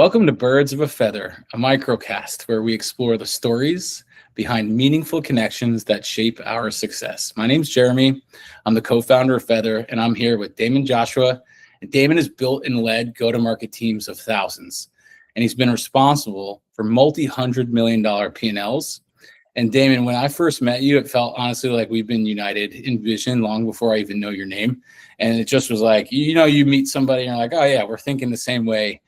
Welcome to Birds of a Feather, a microcast where we explore the stories behind meaningful connections that shape our success. My name's Jeremy. I'm the co-founder of Feather, and I'm here with Damon Joshua. And Damon has built and led go-to-market teams of thousands, and he's been responsible for multi-$100 million P&Ls. And Damon, when I first met you, it felt honestly like we've been united in vision long before I even know your name. And it just was like, you meet somebody and you're like, oh yeah, we're thinking the same way.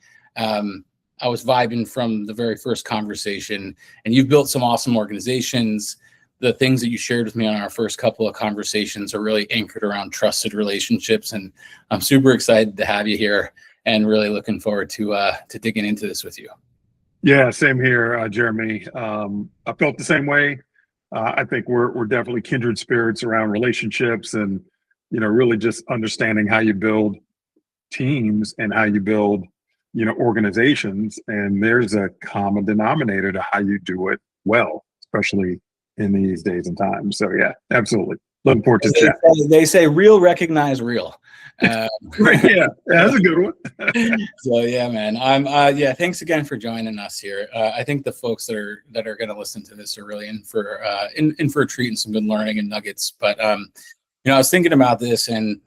I was vibing from the very first conversation, and you've built some awesome organizations. The things that you shared with me on our first couple of conversations are really anchored around trusted relationships. And I'm super excited to have you here and really looking forward to digging into this with you. Yeah, same here, Jeremy. I felt the same way. I think we're definitely kindred spirits around relationships and, really just understanding how you build teams and how you build, organizations. And there's a common denominator to how you do it well, especially in these days and times. So yeah, absolutely. Looking forward to chat. They say real recognize real. Yeah, that's a good one. So yeah, man, thanks again for joining us here. I think the folks that are going to listen to this are really in for a treat and some good learning and nuggets. But I was thinking about this, and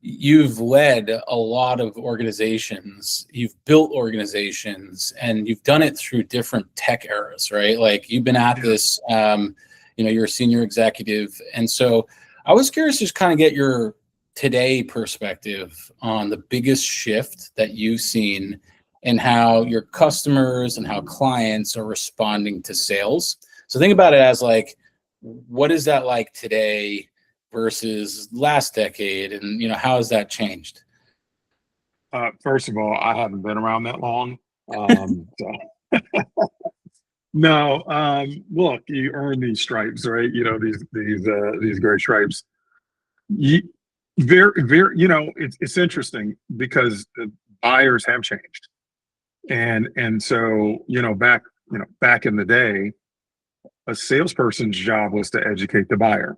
you've led a lot of organizations, you've built organizations, and you've done it through different tech eras, right? Like you've been at this, you're a senior executive. And so I was curious to just kind of get your today perspective on the biggest shift that you've seen and how your customers and how clients are responding to sales. So think about it as like, what is that like today versus last decade? And, how has that changed? First of all, I haven't been around that long. No, look, you earn these stripes, right? These great stripes. It's interesting because the buyers have changed. And so, back in the day, a salesperson's job was to educate the buyer.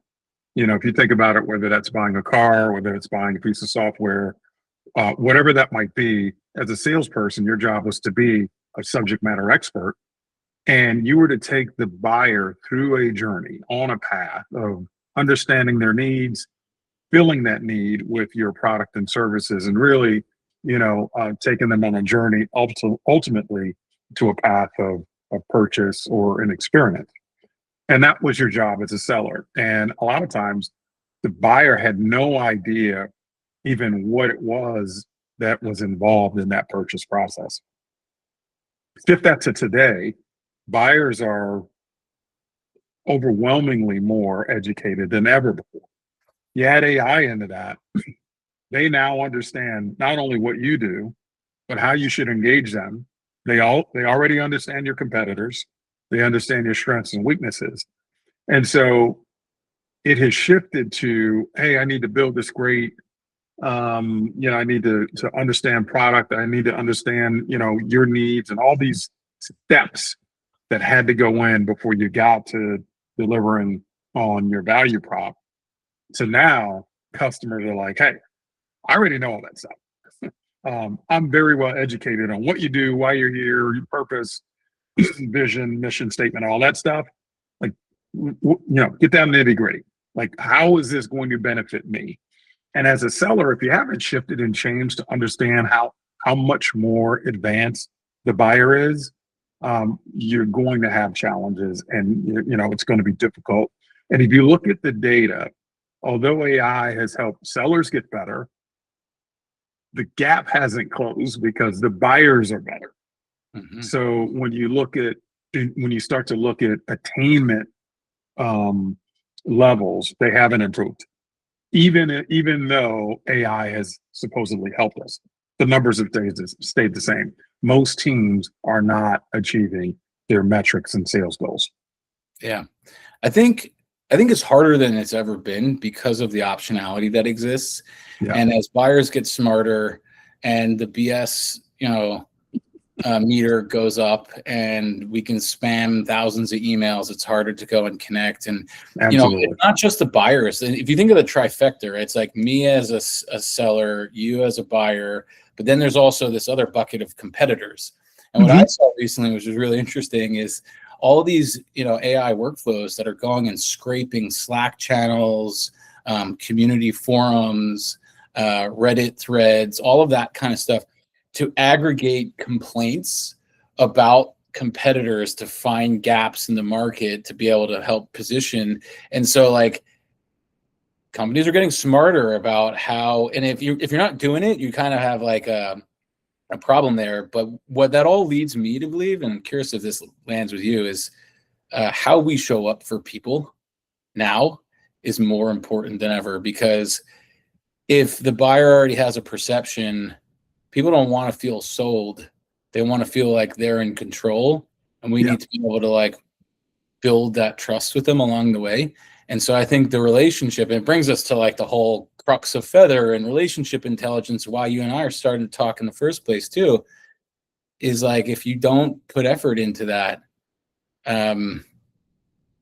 If you think about it, whether that's buying a car, whether it's buying a piece of software, whatever that might be, as a salesperson, your job was to be a subject matter expert. And you were to take the buyer through a journey on a path of understanding their needs, filling that need with your product and services, and really, taking them on a journey ultimately to a path of purchase or an experience. And that was your job as a seller. And a lot of times the buyer had no idea even what it was that was involved in that purchase process. Shift that to today, buyers are overwhelmingly more educated than ever before. You add AI into that, they now understand not only what you do, but how you should engage them. They already understand your competitors. They understand your strengths and weaknesses. And so it has shifted to, hey, I need to build this great, I need to understand product. I need to understand, your needs and all these steps that had to go in before you got to delivering on your value prop. So now customers are like, hey, I already know all that stuff. I'm very well educated on what you do, why you're here, your purpose, vision, mission statement, all that stuff. Like, get down nitty gritty. Like, how is this going to benefit me? And as a seller, if you haven't shifted and changed to understand how much more advanced the buyer is, you're going to have challenges, and it's going to be difficult. And if you look at the data, although AI has helped sellers get better, the gap hasn't closed because the buyers are better. Mm-hmm. So when you start to look at attainment levels, they haven't improved. Even though AI has supposedly helped us, the numbers have stayed the same. Most teams are not achieving their metrics and sales goals. Yeah, I think it's harder than it's ever been because of the optionality that exists. Yeah. And as buyers get smarter and the BS, meter goes up and we can spam thousands of emails, it's harder to go and connect. And, it's not just the buyers. And if you think of the trifecta, it's like me as a seller, you as a buyer, but then there's also this other bucket of competitors. And what I saw recently, which was really interesting, is all these, AI workflows that are going and scraping Slack channels, community forums, Reddit threads, all of that kind of stuff to aggregate complaints about competitors to find gaps in the market to be able to help position. And so like companies are getting smarter about how, and if you're not doing it, you kind of have like a problem there. But what that all leads me to believe, and I'm curious if this lands with you, is how we show up for people now is more important than ever, because if the buyer already has a perception, people don't want to feel sold. They want to feel like they're in control, and we need to be able to like build that trust with them along the way. And so I think the relationship, and it brings us to like the whole crux of Feather and relationship intelligence, why you and I are starting to talk in the first place too, is like, if you don't put effort into that,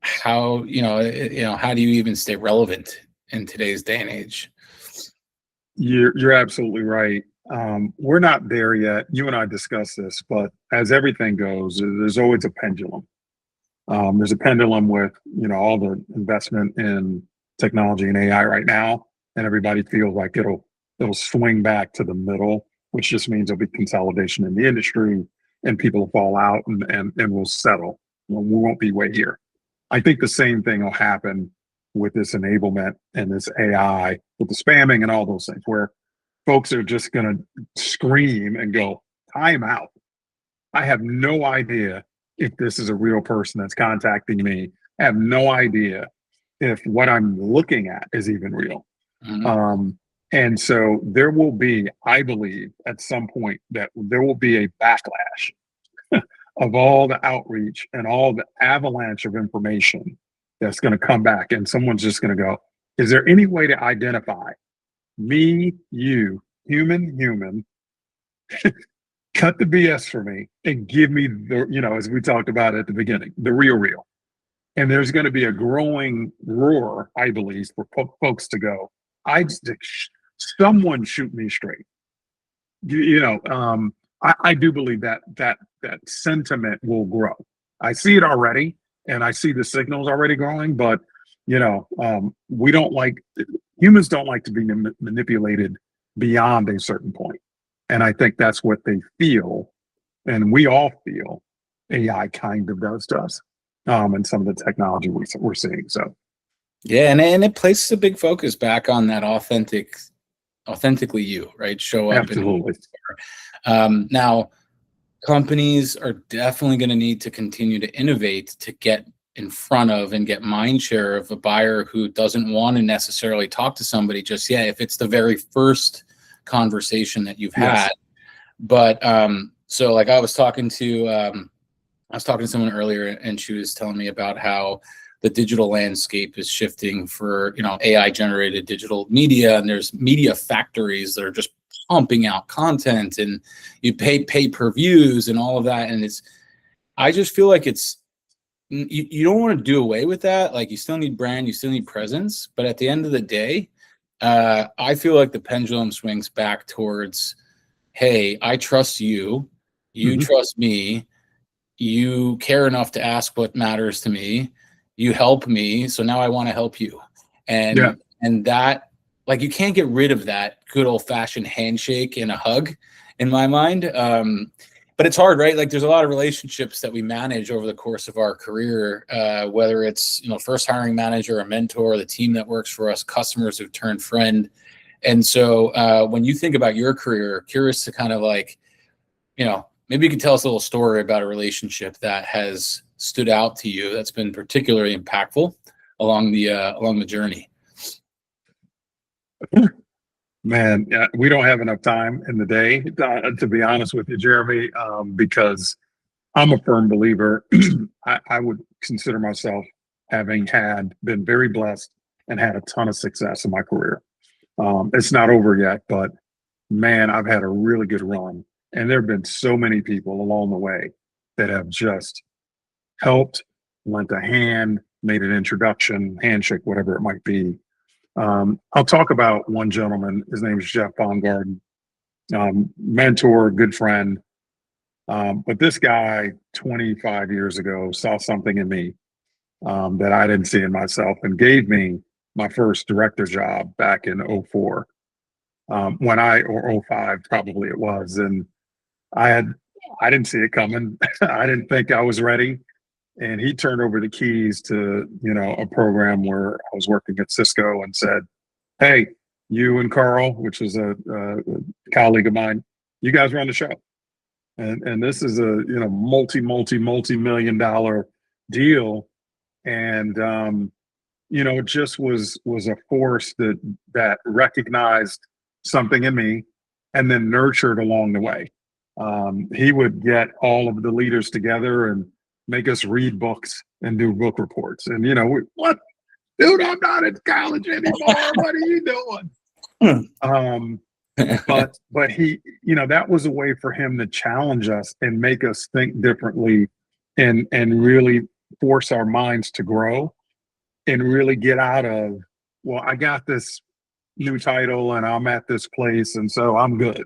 how do you even stay relevant in today's day and age? You're absolutely right. We're not there yet. You and I discussed this, but as everything goes, there's always a pendulum. There's a pendulum with all the investment in technology and AI right now, and everybody feels like it'll swing back to the middle, which just means there'll be consolidation in the industry, and people will fall out, and we'll settle. We won't be way here. I think the same thing will happen with this enablement and this AI, with the spamming and all those things, where folks are just going to scream and go, time out. I have no idea if this is a real person that's contacting me. I have no idea if what I'm looking at is even real. And so there will be, I believe, at some point that there will be a backlash of all the outreach and all the avalanche of information that's going to come back. And someone's just going to go, is there any way to identify me, you, human, cut the BS for me and give me the, as we talked about at the beginning, the real. And there's going to be a growing roar, I believe, for folks to go, someone shoot me straight. I do believe that sentiment will grow. I see it already, and I see the signals already growing, but we don't like, humans don't like to be manipulated beyond a certain point. And I think that's what they feel, and we all feel AI kind of does to us, and some of the technology we're seeing. So, yeah, and it places a big focus back on that authentically you, right? Show up. Absolutely. Now, companies are definitely going to need to continue to innovate to get in front of and get mind share of a buyer who doesn't want to necessarily talk to somebody just yet, if it's the very first conversation that you've had. But so like I was talking to someone earlier, and she was telling me about how the digital landscape is shifting for AI generated digital media, and there's media factories that are just pumping out content, and you pay per views and all of that. And I just feel like you don't want to do away with that. Like, you still need brand, you still need presence, but at the end of the day, I feel like the pendulum swings back towards, hey, I trust you, you trust me, you care enough to ask what matters to me, you help me, so now I want to help you. And that, like, you can't get rid of that good old fashioned handshake and a hug in my mind. But it's hard, right? Like, there's a lot of relationships that we manage over the course of our career, whether it's, first hiring manager, a mentor, the team that works for us, customers who've turned friend. And so when you think about your career, curious to kind of like, maybe you could tell us a little story about a relationship that has stood out to you, that's been particularly impactful along the journey. Man, we don't have enough time in the day, to be honest with you, Jeremy, because I'm a firm believer. I would consider myself having been very blessed and had a ton of success in my career. It's not over yet, but man, I've had a really good run. And there have been so many people along the way that have just helped, lent a hand, made an introduction, handshake, whatever it might be. I'll talk about one gentleman. His name is Jeff Baumgarten, mentor, good friend. But this guy 25 years ago saw something in me that I didn't see in myself and gave me my first director job back in '04, or '05 probably it was. And I I didn't see it coming. I didn't think I was ready. And he turned over the keys to, a program where I was working at Cisco and said, "Hey, you and Carl," which is a colleague of mine, "you guys run the show." And this is a, multi-million dollar deal. And it just was a force that recognized something in me and then nurtured along the way. He would get all of the leaders together and make us read books and do book reports. And what, dude? I'm not in college anymore. What are you doing? But he, that was a way for him to challenge us and make us think differently, and really force our minds to grow and really get out of, well, I got this new title and I'm at this place and so I'm good.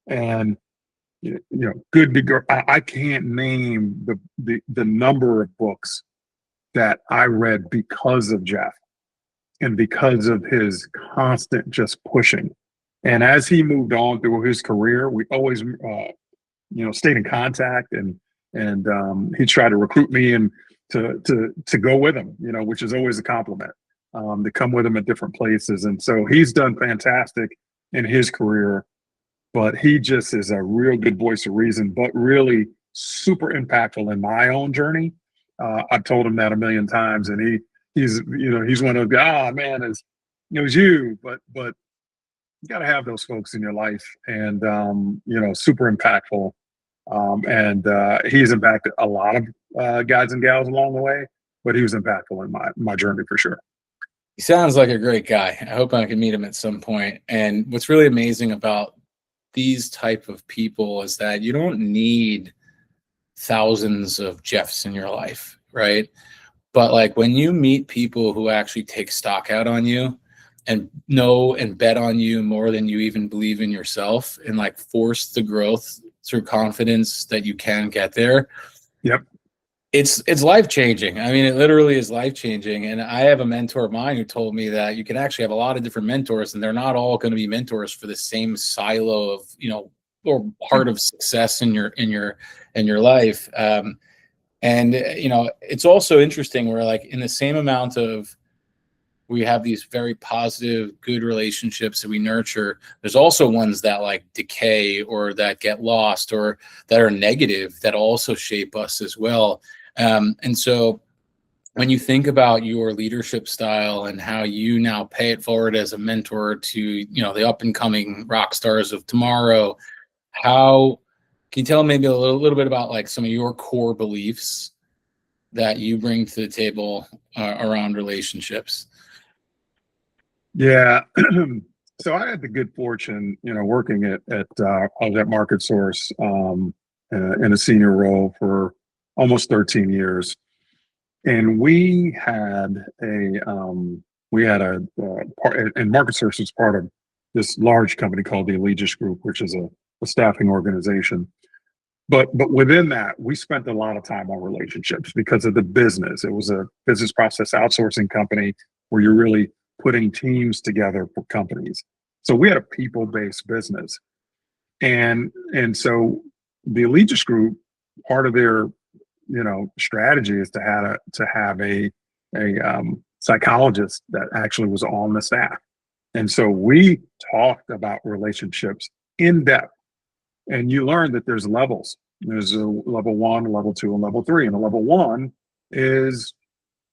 And good to go. I can't name the number of books that I read because of Jeff and because of his constant just pushing. And as he moved on through his career, we always stayed in contact, and he tried to recruit me and to go with him, which is always a compliment, to come with him at different places. And so he's done fantastic in his career, but he just is a real good voice of reason, but really super impactful in my own journey. I've told him that a million times, and he's one of those guys, man, it was you, but you got to have those folks in your life, and super impactful. And he's impacted a lot of guys and gals along the way, but he was impactful in my journey for sure. He sounds like a great guy. I hope I can meet him at some point. And what's really amazing about these type of people is that you don't need thousands of Jeffs in your life, right? But like when you meet people who actually take stock out on you and know and bet on you more than you even believe in yourself, and like force the growth through confidence that you can get there. Yep. It's life-changing. I mean, it literally is life-changing. And I have a mentor of mine who told me that you can actually have a lot of different mentors, and they're not all going to be mentors for the same silo of, or part of success in your life. And it's also interesting where, like, in the same amount of, we have these very positive, good relationships that we nurture, there's also ones that like decay or that get lost or that are negative that also shape us as well. And so when you think about your leadership style and how you now pay it forward as a mentor to, the up and coming rock stars of tomorrow, how can you tell maybe a little bit about like some of your core beliefs that you bring to the table around relationships? Yeah. So I had the good fortune, working I was at Market Source, in a senior role for almost 13 years. And we had a part, and Market Source was part of this large company called the Allegis Group, which is a staffing organization. But within that, we spent a lot of time on relationships because of the business. It was a business process outsourcing company where you're really putting teams together for companies. So we had a people-based business. And so the Allegis Group, part of their strategy is to have a psychologist that actually was on the staff. And so we talked about relationships in depth. And you learn that there's levels. There's a level 1, level 2, and level 3. And the level 1 is,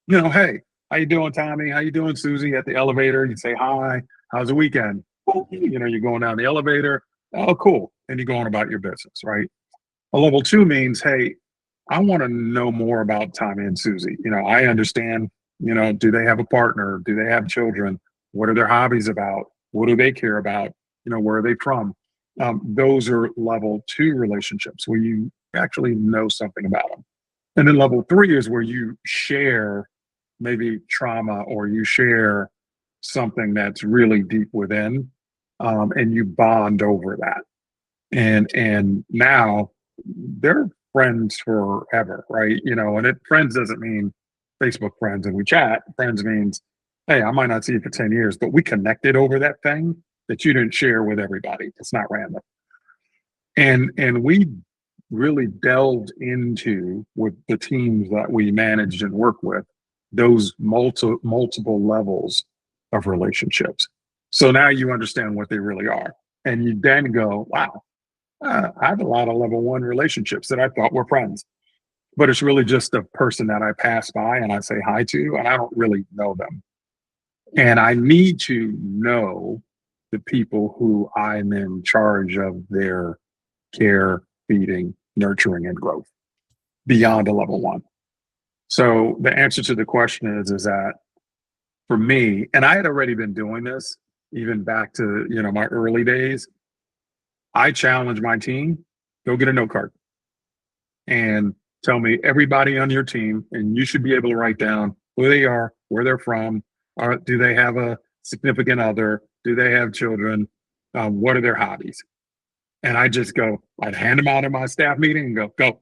hey, how you doing, Tommy? How you doing, Susie? At the elevator, you say hi. How's the weekend? You're going down the elevator. Oh, cool. And you're going about your business, right? A level 2 means, hey, I want to know more about Tommy and Susie. I understand, do they have a partner? Do they have children? What are their hobbies about? What do they care about? Where are they from? Those are level 2 relationships where you actually know something about them. And then level 3 is where you share maybe trauma, or you share something that's really deep within, and you bond over that. And now they're friends forever, right? And friends doesn't mean Facebook friends and we chat. Friends means, hey, I might not see you for 10 years, but we connected over that thing that you didn't share with everybody. It's not random. And we really delved into, with the teams that we managed and work with, those multiple levels of relationships. So now you understand what they really are. And you then go, wow, I have a lot of level one relationships that I thought were friends, but it's really just a person that I pass by and I say hi to, and I don't really know them. And I need to know the people who I'm in charge of their care, feeding, nurturing, and growth beyond a level one. So the answer to the question is that for me, and I had already been doing this even back to my early days. I challenge my team, go get a note card and tell me everybody on your team, and you should be able to write down who they are, where they're from, or do they have a significant other, do they have children, what are their hobbies? And I'd hand them out in my staff meeting and go,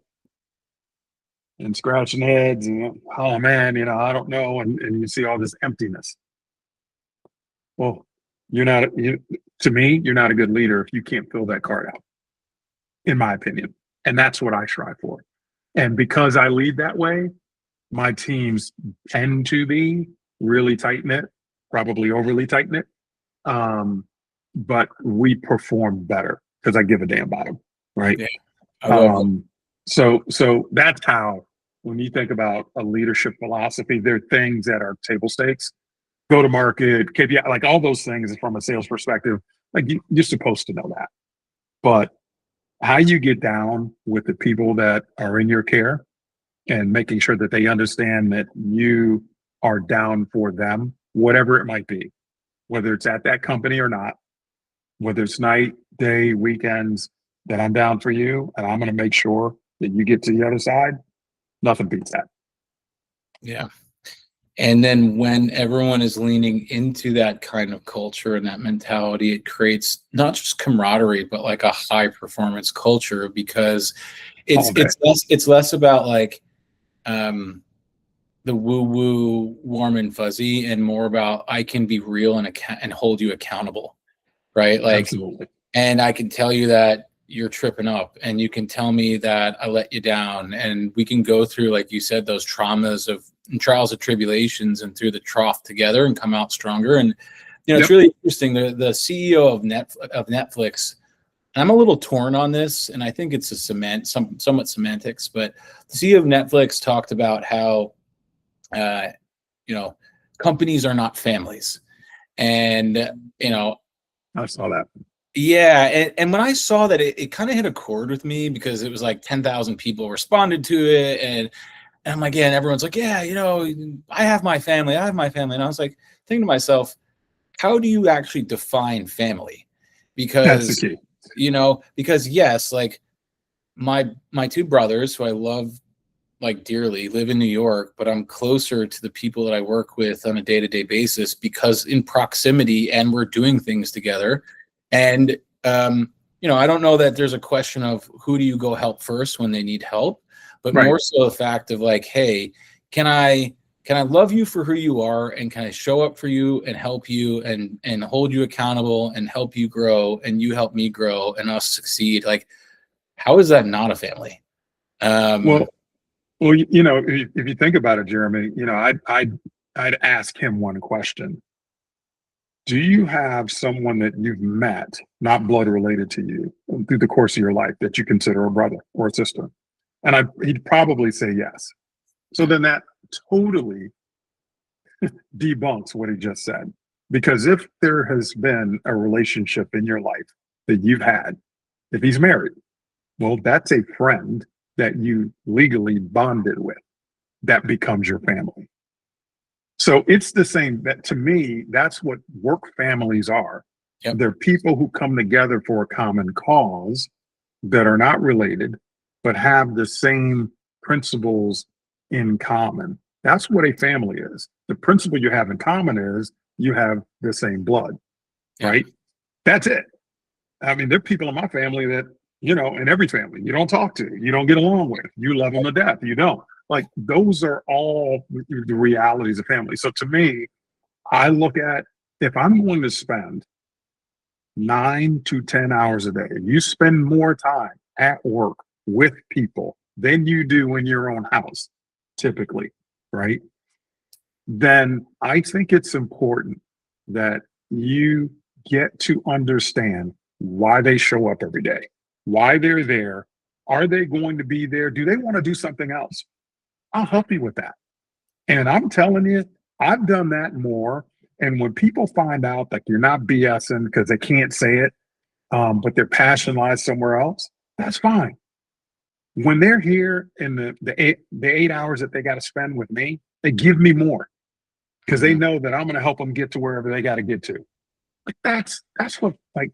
and scratching heads and, oh man, I don't know. And you see all this emptiness. Well, to me, you're not a good leader if you can't fill that card out, in my opinion. And that's what I strive for. And because I lead that way, my teams tend to be really tight knit, probably overly tight knit. But we perform better because I give a damn about them, right? Yeah, I love So that's how, when you think about a leadership philosophy, there are things that are table stakes, go to market, KPI, like all those things from a sales perspective. Like you're supposed to know that, but how you get down with the people that are in your care and making sure that they understand that you are down for them, whatever it might be, whether it's at that company or not, whether it's night, day, weekends, that I'm down for you and I'm going to make sure that you get to the other side. Nothing beats that. Yeah. And then when everyone is leaning into that kind of culture and that mentality, it creates not just camaraderie, but like a high performance culture, because it's less about like the woo woo warm and fuzzy and more about I can be real and hold you accountable, right? Like, Absolutely. and I can tell you that you're tripping up, and you can tell me that I let you down, and we can go through, like you said, those traumas and trials and tribulations and through the trough together and come out stronger. And it's really interesting. The CEO of Netflix, and I'm a little torn on this, and I think it's somewhat semantics, but the CEO of Netflix talked about how companies are not families, and I saw that. yeah, and when I saw that, it kind of hit a chord with me, because it was like 10,000 people responded to it, and I'm like, yeah, and everyone's like, yeah, I have my family, and I was like thinking to myself, how do you actually define family? That's the Because key. because yes, like my two brothers, who I love like dearly, live in New York, but I'm closer to the people that I work with on a day-to-day basis because in proximity, and we're doing things together. And I don't know that there's a question of who do you go help first when they need help, but Right. more so the fact of like, hey, can I love you for who you are, and can I show up for you and help you and hold you accountable and help you grow, and you help me grow and us succeed? Like, how is that not a family? Well, if you think about it, Jeremy, I'd ask him one question. Do you have someone that you've met, not blood related to you, through the course of your life that you consider a brother or a sister? And he'd probably say yes. So then that totally debunks what he just said. Because if there has been a relationship in your life that you've had, if he's married, well, that's a friend that you legally bonded with that becomes your family. So it's the same. That, to me, that's what work families are. Yep. They're people who come together for a common cause that are not related, but have the same principles in common. That's what a family is. The principle you have in common is you have the same blood, Yep. right? That's it. I mean, there are people in my family that in every family, you don't talk to, you don't get along with, you love them to death, you don't. Like, those are all the realities of family. So to me, I look at, if I'm going to spend 9 to 10 hours a day, you spend more time at work with people than you do in your own house, typically, right? Then I think it's important that you get to understand why they show up every day, why they're there. Are they going to be there? Do they want to do something else? I'll help you with that. And I'm telling you, I've done that more. And when people find out that you're not BSing because they can't say it, but their passion lies somewhere else, that's fine. When they're here in the 8 hours that they got to spend with me, they give me more because they know that I'm going to help them get to wherever they got to get to. Like, that's what, like,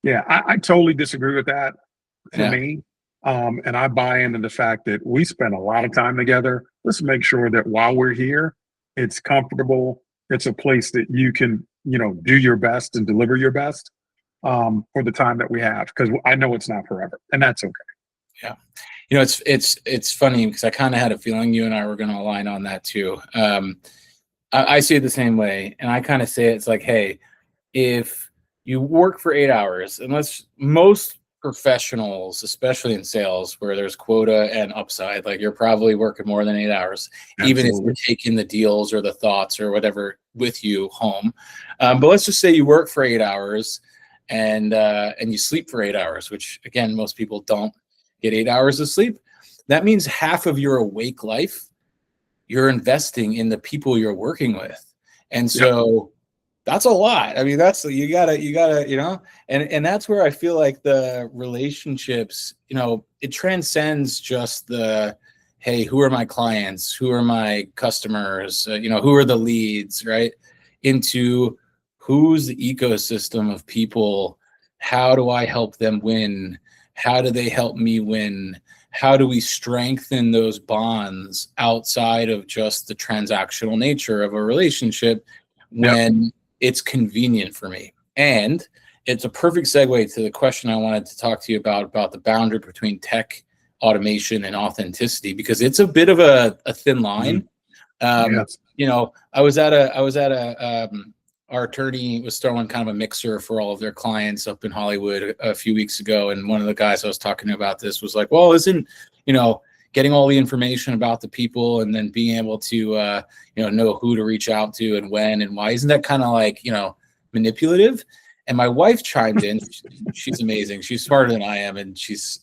yeah, I totally disagree with that for Yeah. me. And I buy into the fact that we spend a lot of time together. Let's make sure that while we're here, it's comfortable. It's a place that you can, do your best and deliver your best for the time that we have, because I know it's not forever, and that's okay. Yeah. It's funny because I kind of had a feeling you and I were going to align on that too. I see it the same way, and I kind of say it's like, hey, if you work for 8 hours, unless most professionals, especially in sales where there's quota and upside, like you're probably working more than 8 hours, even if you're taking the deals or the thoughts or whatever with you home. But let's just say you work for 8 hours and you sleep for 8 hours, which again, most people don't get 8 hours of sleep. That means half of your awake life you're investing in the people you're working with. And so that's a lot. I mean, that's, you gotta, and that's where I feel like the relationships, it transcends just the, hey, who are my clients? Who are my customers? Who are the leads, right? Into who's the ecosystem of people? How do I help them win? How do they help me win? How do we strengthen those bonds outside of just the transactional nature of a relationship when it's convenient for me? And it's a perfect segue to the question I wanted to talk to you about the boundary between tech, automation, and authenticity, because it's a bit of a thin line. I was at our attorney was throwing kind of a mixer for all of their clients up in Hollywood a few weeks ago. And one of the guys I was talking about this was like, well, isn't, getting all the information about the people and then being able to, know who to reach out to and when and why, isn't that kind of like, manipulative? And my wife chimed in. She's amazing. She's smarter than I am, and she's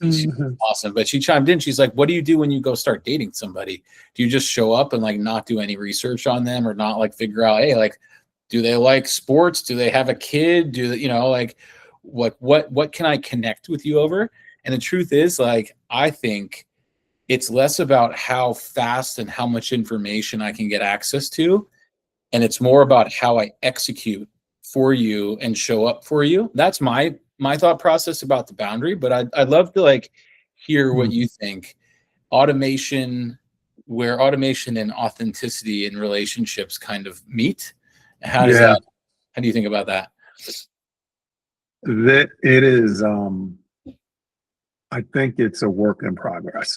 awesome. But she chimed in. She's like, what do you do when you go start dating somebody? Do you just show up and like not do any research on them, or not like figure out, hey, like, do they like sports? Do they have a kid? Do they, like what can I connect with you over? And the truth is, like, I think it's less about how fast and how much information I can get access to, and it's more about how I execute for you and show up for you. That's my thought process about the boundary. But I'd love to like hear what you think. Automation, where automation and authenticity in relationships kind of meet. How do you think about that? That it is, I think it's a work in progress.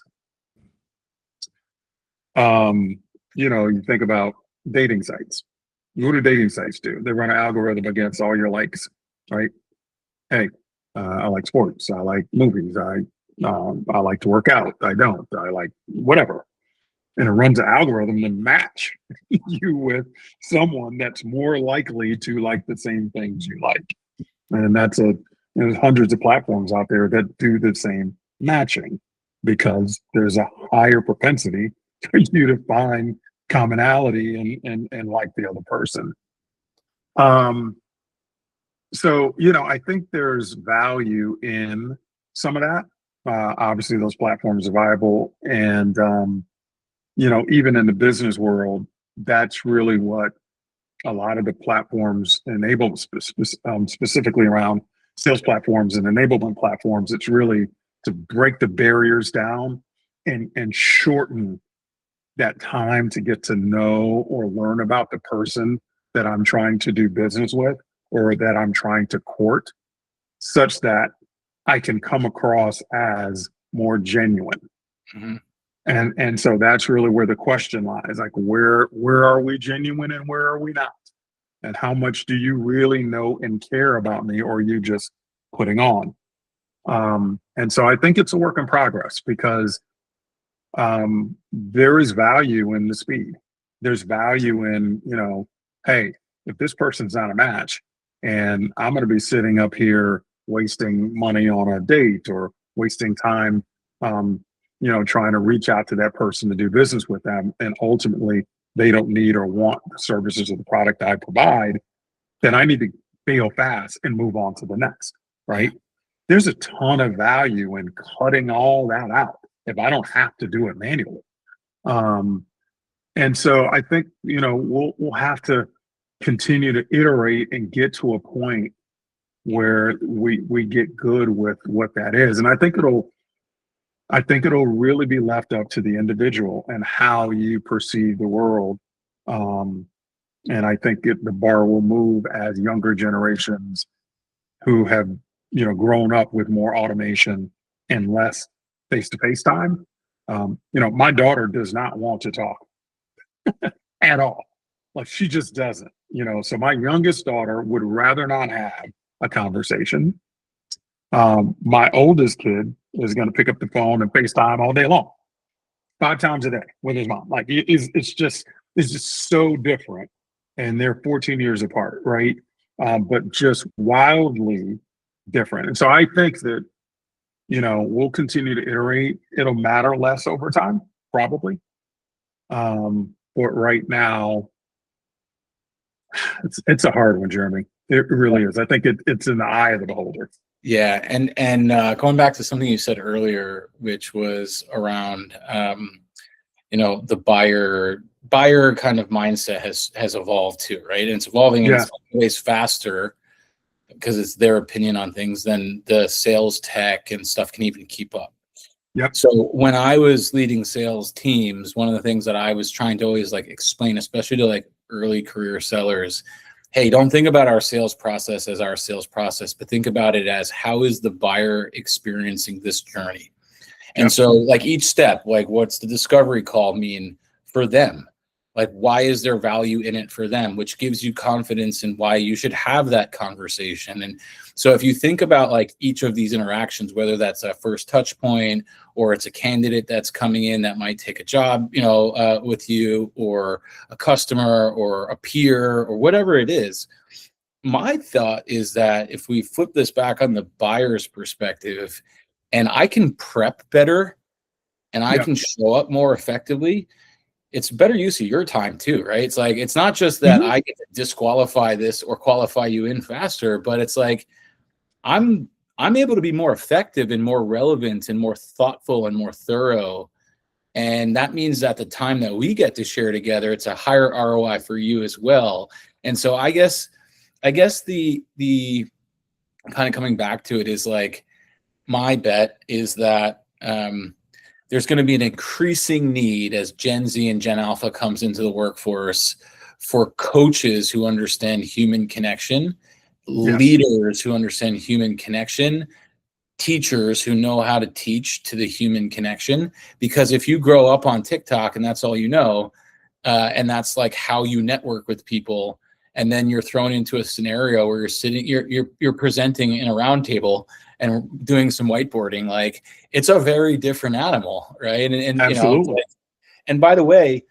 You think about dating sites. What do dating sites do? They run an algorithm against all your likes, right? Hey, I like sports. I like movies. I like to work out. I don't. I like whatever. And it runs an algorithm to match you with someone that's more likely to like the same things you like. And there's hundreds of platforms out there that do the same matching, because there's a higher propensity for you to find commonality and like the other person. So, I think there's value in some of that. Obviously, those platforms are viable. And, even in the business world, that's really what a lot of the platforms enable, specifically around sales platforms and enablement platforms. It's really to break the barriers down and shorten that time to get to know or learn about the person that I'm trying to do business with or that I'm trying to court, such that I can come across as more genuine. Mm-hmm. And so that's really where the question lies. Like where are we genuine and where are we not? And how much do you really know and care about me, or are you just putting on? And so I think it's a work in progress, because there is value in the speed. There's value in, hey, if this person's not a match and I'm going to be sitting up here wasting money on a date or wasting time, trying to reach out to that person to do business with them, and ultimately they don't need or want the services or the product I provide, then I need to fail fast and move on to the next, right? There's a ton of value in cutting all that out if I don't have to do it manually. And so I think, we'll have to continue to iterate and get to a point where we get good with what that is. And I think it'll really be left up to the individual and how you perceive the world. And I think the bar will move as younger generations who have, grown up with more automation and less face-to-face time. My daughter does not want to talk at all. Like, she just doesn't, so my youngest daughter would rather not have a conversation. My oldest kid is going to pick up the phone and FaceTime all day long, 5 times a day with his mom. Like, it's just so different. And they're 14 years apart, right? But just wildly different. And so I think that, we'll continue to iterate. It'll matter less over time, probably. But right now, it's a hard one, Jeremy. It really is. I think it's in the eye of the beholder. Yeah, and going back to something you said earlier, which was around the buyer kind of mindset has evolved too, right? And it's evolving in some ways faster because it's their opinion on things than the sales tech and stuff can even keep up. Yep. So when I was leading sales teams, one of the things that I was trying to always explain, especially to early career sellers, hey, don't think about our sales process as our sales process, but think about it as how is the buyer experiencing this journey? And so each step, what's the discovery call mean for them? Why is there value in it for them, which gives you confidence in why you should have that conversation. And so if you think about each of these interactions, whether that's a first touch point or it's a candidate that's coming in that might take a job, with you, or a customer or a peer or whatever it is, my thought is that if we flip this back on the buyer's perspective and I can prep better and I can show up more effectively, it's better use of your time too, right? It's it's not just that I get to disqualify this or qualify you in faster, but it's I'm able to be more effective and more relevant and more thoughtful and more thorough. And that means that the time that we get to share together, it's a higher ROI for you as well. And so I guess the kind of coming back to it is my bet is that there's going to be an increasing need as Gen Z and Gen Alpha comes into the workforce for coaches who understand human connection, leaders who understand human connection, teachers who know how to teach to the human connection. Because if you grow up on TikTok and that's all you know, and that's how you network with people, and then you're thrown into a scenario where you're presenting in a round table and doing some whiteboarding, it's a very different animal, right? And Absolutely. And by the way,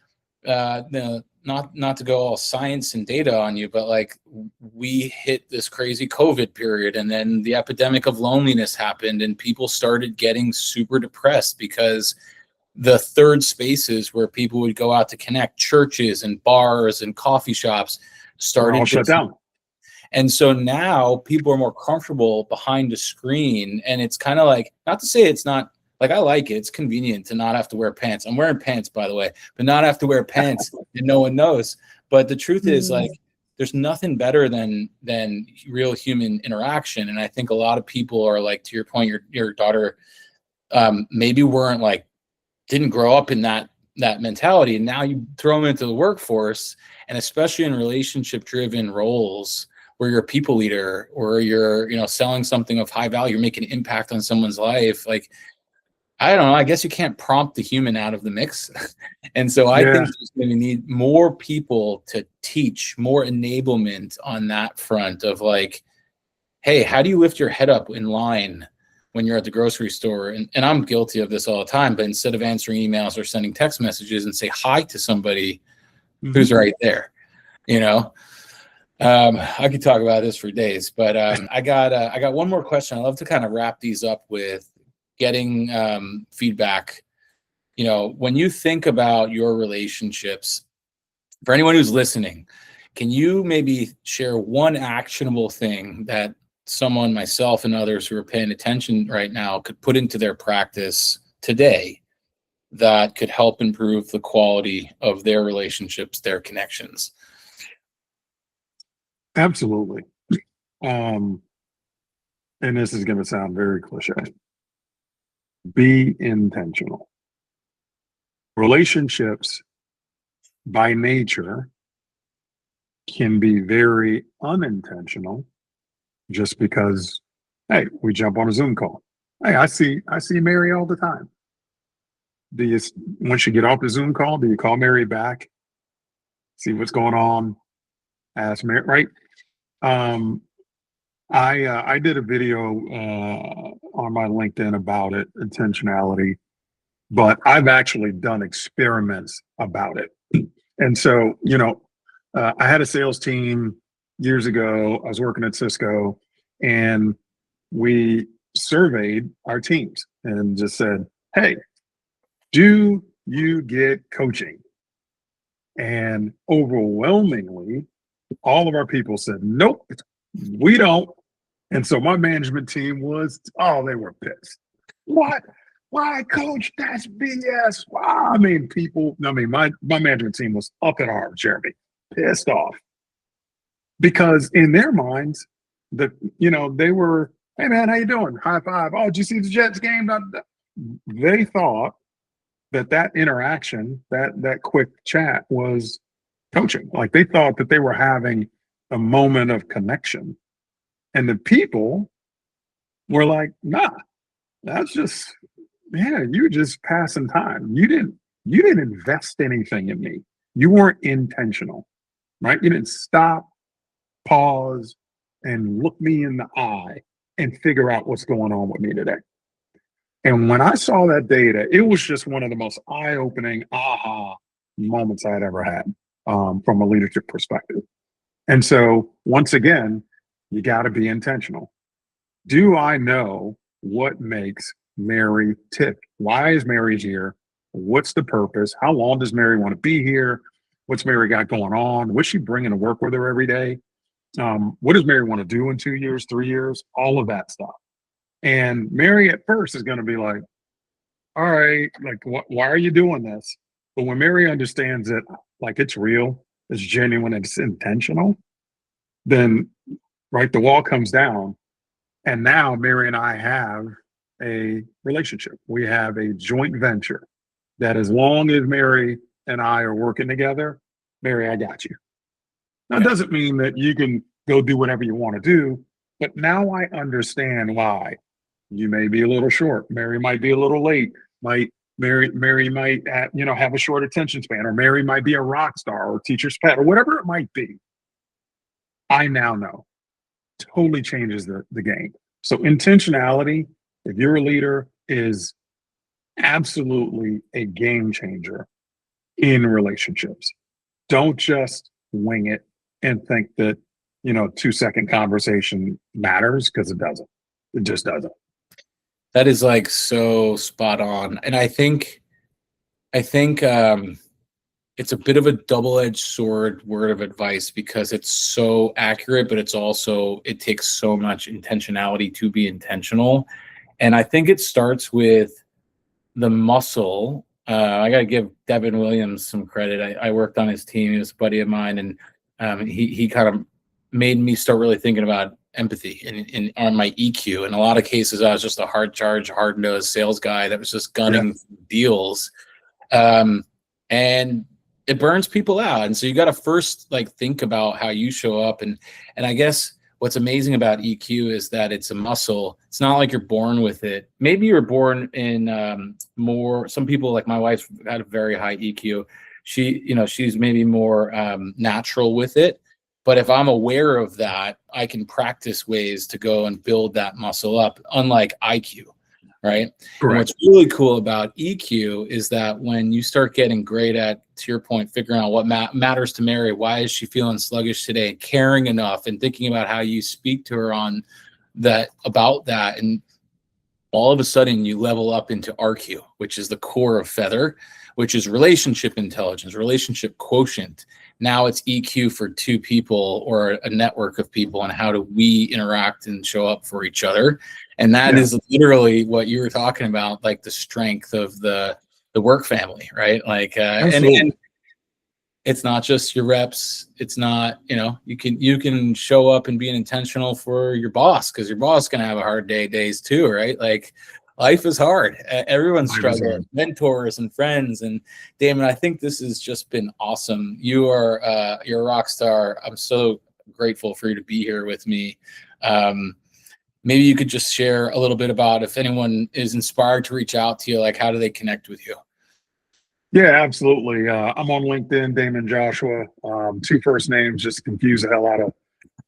not to go all science and data on you, but we hit this crazy COVID period, and then the epidemic of loneliness happened, and people started getting super depressed because the third spaces where people would go out to connect, churches and bars and coffee shops, started shut down. And so now people are more comfortable behind a screen, and it's kind of not to say it's not I like it. It's convenient to not have to wear pants. I'm wearing pants, by the way, but not have to wear pants and no one knows. But the truth is there's nothing better than real human interaction. And I think a lot of people are to your point, your daughter maybe weren't didn't grow up in that mentality. And now you throw them into the workforce, and especially in relationship driven roles, where you're a people leader or you're, selling something of high value, you're making an impact on someone's life. Like, I don't know, I guess you can't prompt the human out of the mix. And so I think there's going to need more people to teach, more enablement on that front of like, hey, how do you lift your head up in line when you're at the grocery store? And I'm guilty of this all the time, but instead of answering emails or sending text messages and say hi to somebody who's right there, I could talk about this for days, but I got one more question. I love to kind of wrap these up with getting feedback. When you think about your relationships, for anyone who's listening, can you maybe share one actionable thing that someone, myself and others who are paying attention right now, could put into their practice today that could help improve the quality of their relationships, their connections? Absolutely. And this is going to sound very cliche. Be intentional. Relationships by nature can be very unintentional just because, hey, we jump on a Zoom call. Hey, I see Mary all the time. Once you get off the Zoom call, do you call Mary back? See what's going on? Ask Mary, right? I did a video on my LinkedIn about it, intentionality, but I've actually done experiments about it. And so, I had a sales team years ago. I was working at Cisco, and we surveyed our teams and just said, hey, do you get coaching? And overwhelmingly, all of our people said, nope, we don't. And so my management team they were pissed. What? Why, coach? That's BS. Wow. My management team was up in arms, Jeremy, pissed off. Because in their minds, they were, hey man, how you doing? High five. Oh, did you see the Jets game? They thought that interaction, that quick chat was coaching. Like they thought that they were having a moment of connection. And the people were like, nah, that's just, you're just passing time. You didn't invest anything in me. You weren't intentional, right? You didn't stop, pause, and look me in the eye and figure out what's going on with me today. And when I saw that data, it was just one of the most eye-opening aha moments I had ever had from a leadership perspective. And so once again, you got to be intentional. Do I know what makes Mary tick? Why is Mary here? What's the purpose? How long does Mary want to be here? What's Mary got going on? What's she bringing to work with her every day? What does Mary want to do in 2 years, 3 years? All of that stuff. And Mary at first is going to be like, all right, like, why are you doing this? But when Mary understands it, like it's real, it's genuine, it's intentional, then right, the wall comes down. And now Mary and I have a relationship. We have a joint venture that as long as Mary and I are working together, Mary, I got you. Now, it doesn't mean that you can go do whatever you want to do, but now I understand why. You may be a little short. Mary might be a little late. Mary might have a short attention span, or Mary might be a rock star or teacher's pet or whatever it might be. I now know. Totally changes the game. So intentionality, if you're a leader, is absolutely a game changer in relationships. Don't just wing it and think that 2-second conversation matters, because it doesn't. It just doesn't. That is like so spot on. And I think it's a bit of a double-edged sword word of advice, because it's so accurate, but it takes so much intentionality to be intentional. And I think it starts with the muscle. I got to give Devin Williams some credit. I worked on his team. He was a buddy of mine, and he kind of made me start really thinking about empathy and on my EQ. In a lot of cases, I was just a hard-nosed sales guy that was just gunning deals. And it burns people out. And so you got to first like think about how you show up. And I guess what's amazing about EQ is that it's a muscle. It's not like you're born with it. Maybe you're born in more, some people like my wife had a very high EQ. She's maybe more natural with it. But if I'm aware of that, I can practice ways to go and build that muscle up, unlike IQ, right? And what's really cool about EQ is that when you start getting great at, to your point, figuring out what matters to Mary, why is she feeling sluggish today, caring enough and thinking about how you speak to her on that, about that, and all of a sudden you level up into RQ, which is the core of Feather, which is relationship intelligence, relationship quotient. Now it's EQ for two people or a network of people, and how do we interact and show up for each other. And that is literally what you were talking about, like the strength of the work family, right? Like, and it's not just your reps. It's not, you can show up and be intentional for your boss, because your boss can have a hard days too, right? Like, life is hard. Everyone's struggling. Mentors and friends. And Damon, I think this has just been awesome. You're a rock star. I'm so grateful for you to be here with me. Maybe you could just share a little bit about, if anyone is inspired to reach out to you, like, how do they connect with you? Yeah, absolutely. I'm on LinkedIn, Damon Joshua. Two first names just confuse the hell out of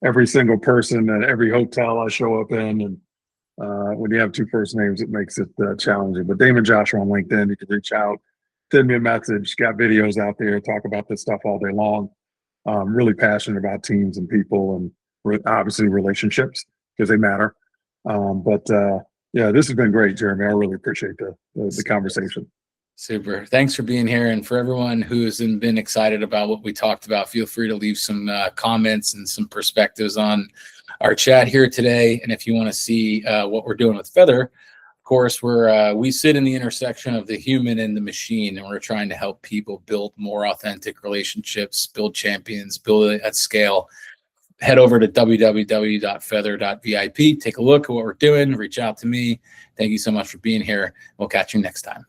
every single person at every hotel I show up in. And when you have two first names, it makes it challenging. But Damon Joshua on LinkedIn, you can reach out, send me a message. Got videos out there, talk about this stuff all day long. Really passionate about teams and people, and obviously relationships, because they matter. Yeah, this has been great, Jeremy. I really appreciate the conversation. Super. Thanks for being here. And for everyone who's been excited about what we talked about, feel free to leave some comments and some perspectives on our chat here today. And if you want to see what we're doing with Feather, of course, we sit in the intersection of the human and the machine, and we're trying to help people build more authentic relationships, build champions, build it at scale. Head over to www.feather.vip. Take a look at what we're doing. Reach out to me. Thank you so much for being here. We'll catch you next time.